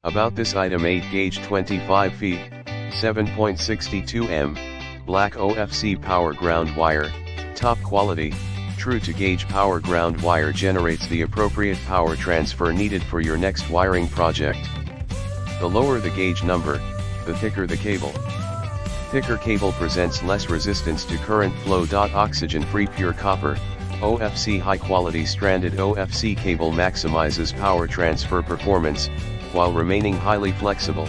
About this item: 8 gauge 25 feet, 7.62 m, black OFC power ground wire, top quality, true to gauge power ground wire generates the appropriate power transfer needed for your next wiring project. The lower the gauge number, the thicker the cable. Thicker cable presents less resistance to current flow. Oxygen-free pure copper, OFC high quality stranded OFC cable maximizes power transfer performance, while remaining highly flexible.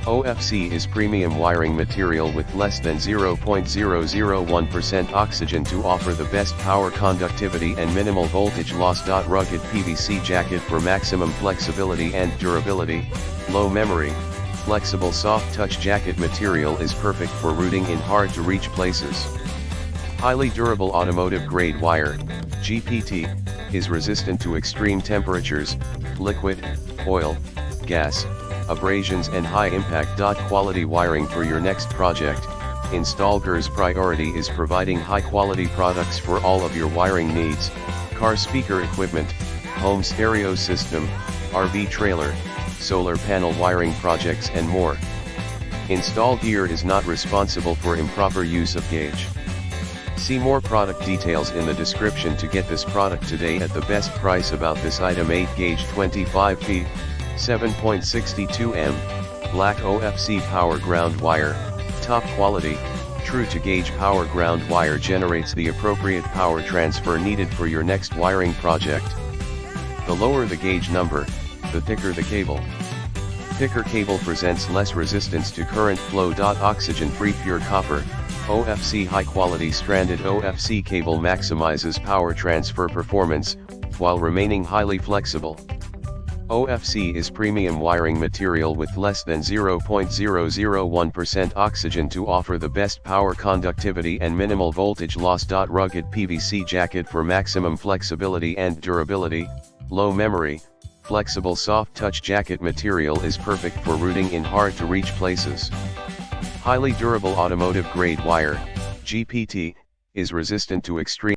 OFC is premium wiring material with less than 0.001% oxygen to offer the best power conductivity and minimal voltage loss. Rugged PVC jacket for maximum flexibility and durability. Low memory, flexible soft touch jacket material is perfect for routing in hard to reach places. Highly durable automotive grade wire, GPT, is resistant to extreme temperatures, liquid, oil, gas, abrasions and high impact. Quality wiring for your next project. InstallGear's priority is providing high quality products for all of your wiring needs: car speaker equipment, home stereo system, RV trailer, solar panel wiring projects and more. InstallGear is not responsible for improper use of gauge. See more product details in the description to get this product today at the best price. About this item: 8 gauge 25 feet, 7.62 m, black OFC power ground wire, top quality, true to gauge power ground wire generates the appropriate power transfer needed for your next wiring project. The lower the gauge number, the thicker the cable. Thicker cable presents less resistance to current flow. Oxygen-free pure copper, OFC high quality stranded OFC cable maximizes power transfer performance, while remaining highly flexible. OFC is premium wiring material with less than 0.001% oxygen to offer the best power conductivity and minimal voltage loss. Rugged PVC jacket for maximum flexibility and durability. Low memory, flexible soft touch jacket material is perfect for routing in hard to reach places. Highly durable automotive grade wire, GPT, is resistant to extreme